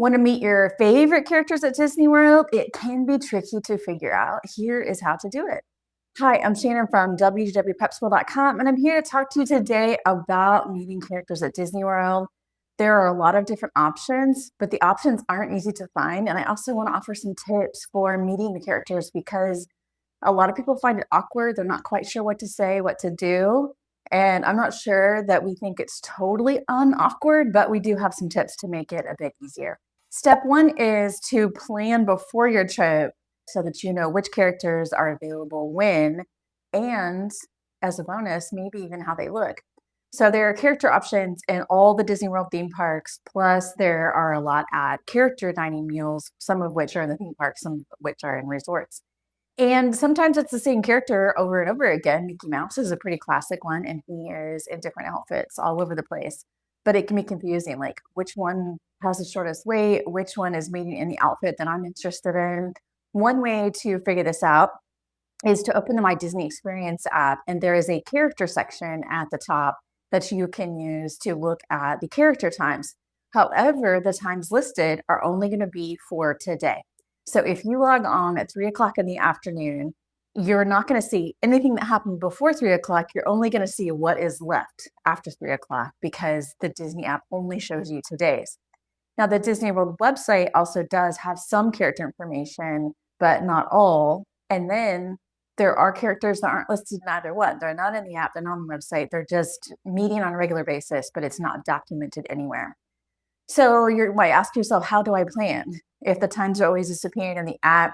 Want to meet your favorite characters at Disney World? It can be tricky to figure out. Here is how to do it. Hi, I'm Shannon from WDW Prep School.com, and I'm here to talk to you today about meeting characters at Disney World. There are a lot of different options, but the options aren't easy to find. And I also want to offer some tips for meeting the characters because a lot of people find it awkward. They're not quite sure what to say, what to do. And I'm not sure that we think it's totally unawkward, but we do have some tips to make it a bit easier. Step one is to plan before your trip so that you know which characters are available when, and as a bonus, maybe even how they look. So there are character options in all the Disney World theme parks, plus there are a lot at character dining meals, some of which are in the theme parks, some of which are in resorts. And sometimes it's the same character over and over again. Mickey Mouse is a pretty classic one, and he is in different outfits all over the place. But it can be confusing, like which one has the shortest weight, which one is meeting in the outfit that I'm interested in. One way to figure this out is to open the My Disney Experience app, and there is a character section at the top that you can use to look at the character times. However, the times listed are only going to be for today. So if you log on at 3 o'clock in the afternoon, you're not going to see anything that happened before 3 o'clock. You're only going to see what is left after 3 o'clock because the Disney app only shows you today's. Now, the Disney World website also does have some character information, but not all. And then there are characters that aren't listed in either one. They're not in the app, they're not on the website. They're just meeting on a regular basis, but it's not documented anywhere. So you might ask yourself, how do I plan? If the times are always disappearing in the app,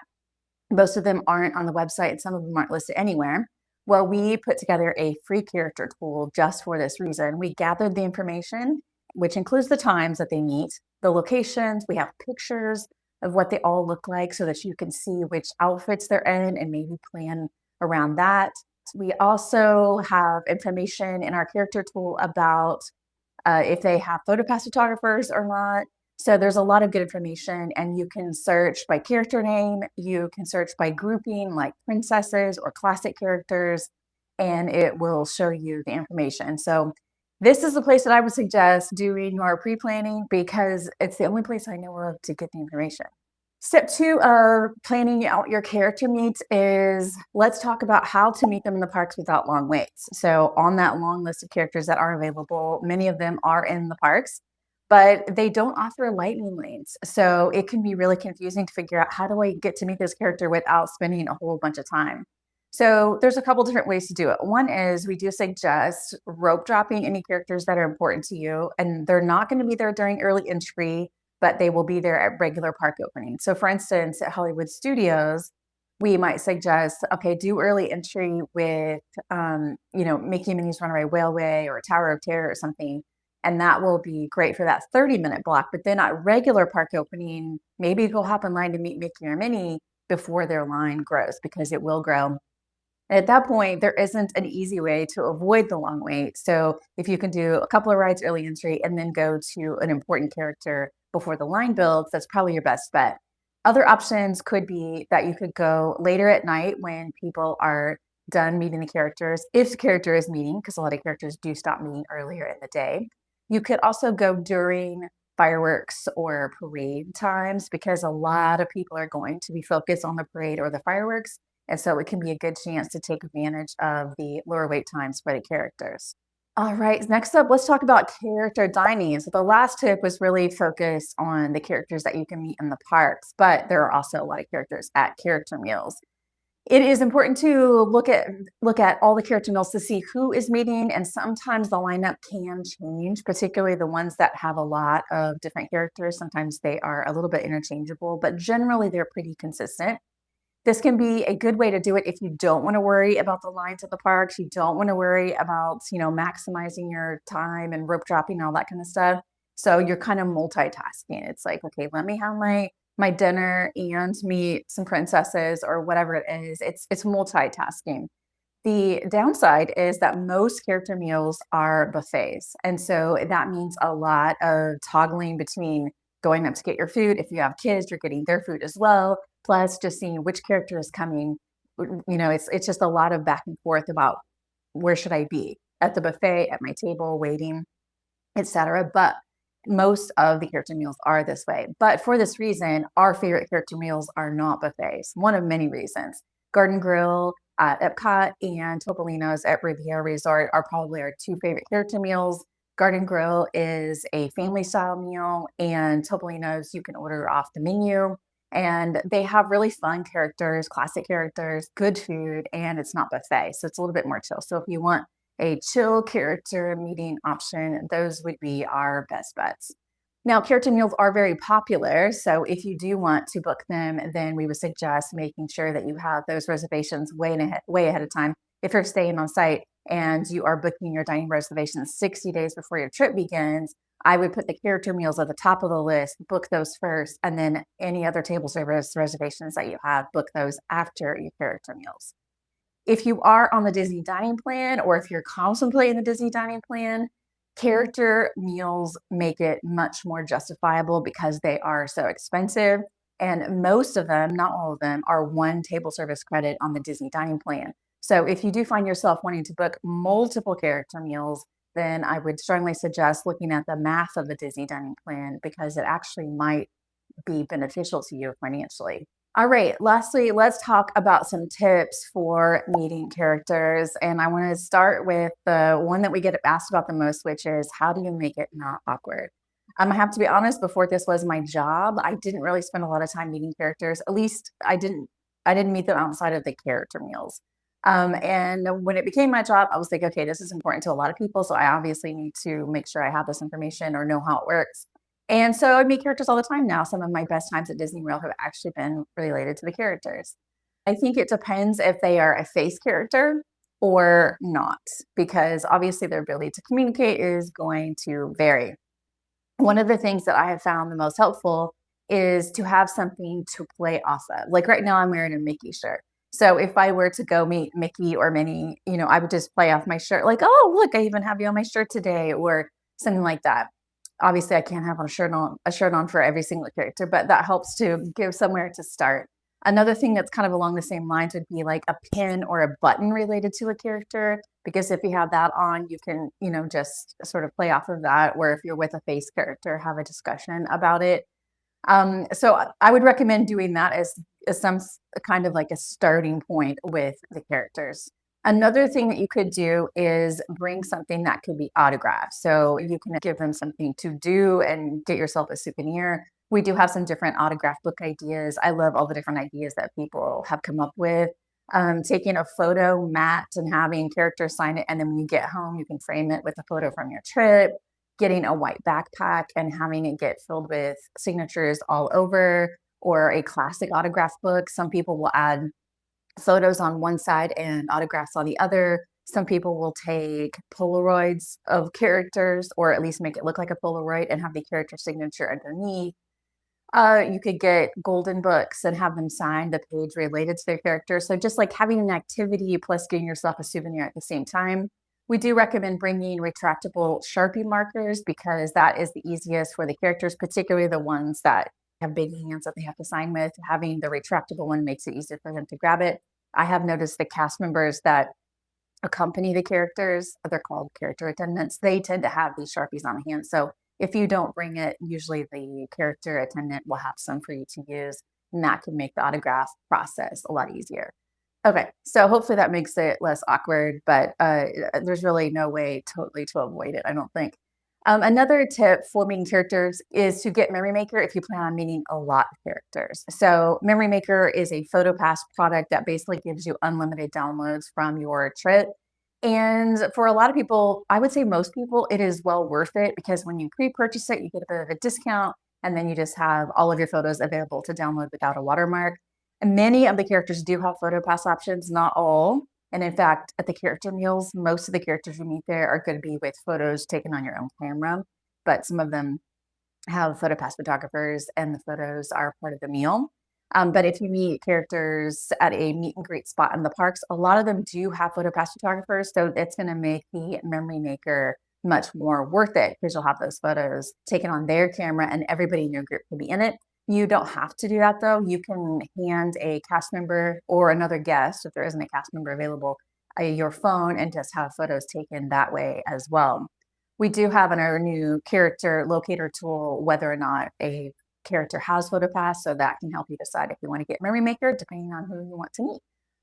most of them aren't on the website, and some of them aren't listed anywhere. Well, we put together a free character tool just for this reason. We gathered the information, which includes the times that they meet, the locations, we have pictures of what they all look like so that you can see which outfits they're in and maybe plan around that. We also have information in our character tool about if they have PhotoPass photographers or not. So there's a lot of good information, and you can search by character name, you can search by grouping like princesses or classic characters, and it will show you the information. So this is the place that I would suggest doing your pre-planning because it's the only place I know of to get the information. Step two of planning out your character meets is let's talk about how to meet them in the parks without long waits. So on that long list of characters that are available, many of them are in the parks, but they don't offer lightning lanes. So it can be really confusing to figure out how do I get to meet this character without spending a whole bunch of time. So there's a couple different ways to do it. One is we do suggest rope dropping any characters that are important to you, and they're not going to be there during early entry, but they will be there at regular park openings. So for instance, at Hollywood Studios, we might suggest, okay, do early entry with, Mickey and Minnie's Runaway Railway or Tower of Terror or something. And that will be great for that 30-minute block. But then at regular park opening, maybe go hop in line to meet Mickey or Minnie before their line grows, because it will grow. And at that point, there isn't an easy way to avoid the long wait. So if you can do a couple of rides early entry and then go to an important character before the line builds, that's probably your best bet. Other options could be that you could go later at night when people are done meeting the characters, if the character is meeting, because a lot of characters do stop meeting earlier in the day. You could also go during fireworks or parade times because a lot of people are going to be focused on the parade or the fireworks. And so it can be a good chance to take advantage of the lower wait times for the characters. All right, next up, let's talk about character dining. So the last tip was really focused on the characters that you can meet in the parks, but there are also a lot of characters at character meals. It is important to look at all the character meals to see who is meeting, and sometimes the lineup can change, particularly the ones that have a lot of different characters. Sometimes they are a little bit interchangeable, but generally they're pretty consistent. This can be a good way to do it if you don't want to worry about the lines at the parks. You don't want to worry about, maximizing your time and rope dropping and all that kind of stuff. So you're kind of multitasking. It's like, okay, let me have my dinner and meet some princesses or whatever it is. It's multitasking. The downside is that most character meals are buffets. And so that means a lot of toggling between going up to get your food. If you have kids, you're getting their food as well. Plus just seeing which character is coming. It's just a lot of back and forth about where should I be at the buffet, at my table, waiting, etc. But Most of the character meals are this way, but for this reason, our favorite character meals are not buffets. One of many reasons. Garden Grill at Epcot and Topolino's at Riviera Resort are probably our two favorite character meals. Garden Grill is a family style meal, and Topolino's you can order off the menu. And they have really fun characters, classic characters, good food, and it's not buffet. So it's a little bit more chill. So if you want a chill character meeting option, those would be our best bets. Now, character meals are very popular. So if you do want to book them, then we would suggest making sure that you have those reservations way ahead of time. If you're staying on site and you are booking your dining reservations 60 days before your trip begins, I would put the character meals at the top of the list, book those first, and then any other table service reservations that you have, book those after your character meals. If you are on the Disney dining plan, or if you're contemplating the Disney dining plan, character meals make it much more justifiable because they are so expensive. And most of them, not all of them, are one table service credit on the Disney dining plan. So if you do find yourself wanting to book multiple character meals, then I would strongly suggest looking at the math of the Disney dining plan because it actually might be beneficial to you financially. All right, lastly, let's talk about some tips for meeting characters. And I want to start with the one that we get asked about the most, which is how do you make it not awkward? I have to be honest, before this was my job, I didn't really spend a lot of time meeting characters. At least I didn't meet them outside of the character meals. And when it became my job, I was like, okay, this is important to a lot of people. So I obviously need to make sure I have this information or know how it works. And so I meet characters all the time now. Some of my best times at Disney World have actually been related to the characters. I think it depends if they are a face character or not, because obviously their ability to communicate is going to vary. One of the things that I have found the most helpful is to have something to play off of. Like right now, I'm wearing a Mickey shirt. So if I were to go meet Mickey or Minnie, I would just play off my shirt, like, oh, look, I even have you on my shirt today, or something like that. Obviously, I can't have a shirt on for every single character, but that helps to give somewhere to start. Another thing that's kind of along the same lines would be like a pin or a button related to a character, because if you have that on, you can, just sort of play off of that. Where if you're with a face character, have a discussion about it. So I would recommend doing that as some kind of like a starting point with the characters. Another thing that you could do is bring something that could be autographed. So you can give them something to do and get yourself a souvenir. We do have some different autograph book ideas. I love all the different ideas that people have come up with. Taking a photo mat and having characters sign it, and then when you get home, you can frame it with a photo from your trip. Getting a white backpack and having it get filled with signatures all over, or a classic autograph book. Some people will add photos on one side and autographs on the other. Some people will take Polaroids of characters, or at least make it look like a Polaroid and have the character signature underneath. You could get golden books and have them sign the page related to their character. So just like having an activity plus getting yourself a souvenir at the same time. We do recommend bringing retractable Sharpie markers because that is the easiest for the characters, particularly the ones that have big hands that they have to sign with. Having the retractable one makes it easier for them to grab it. I have noticed the cast members that accompany the characters, they're called character attendants, they tend to have these Sharpies on hand. So if you don't bring it, usually the character attendant will have some for you to use, and that can make the autograph process a lot easier. Okay, so hopefully that makes it less awkward, but there's really no way totally to avoid it, I don't think. Another tip for meeting characters is to get Memory Maker if you plan on meeting a lot of characters. So Memory Maker is a PhotoPass product that basically gives you unlimited downloads from your trip. And for a lot of people, I would say most people, it is well worth it because when you pre-purchase it, you get a bit of a discount, and then you just have all of your photos available to download without a watermark. And many of the characters do have PhotoPass options, not all. And in fact, at the character meals, most of the characters you meet there are going to be with photos taken on your own camera, but some of them have PhotoPass photographers and the photos are part of the meal. But if you meet characters at a meet and greet spot in the parks, a lot of them do have PhotoPass photographers. So it's going to make the Memory Maker much more worth it because you'll have those photos taken on their camera and everybody in your group can be in it. You don't have to do that though. You can hand a cast member or another guest, if there isn't a cast member available, your phone and just have photos taken that way as well. We do have in our new character locator tool whether or not a character has PhotoPass, so that can help you decide if you want to get Memory Maker, depending on who you want to meet.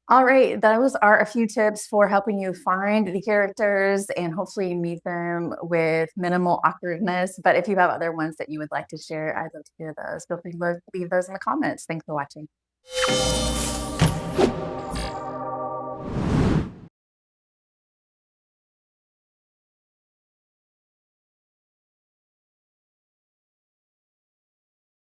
All right, those are a few tips for helping you find the characters and hopefully meet them with minimal awkwardness. But if you have other ones that you would like to share, I'd love to hear those. Feel free to leave those in the comments. Thanks for watching.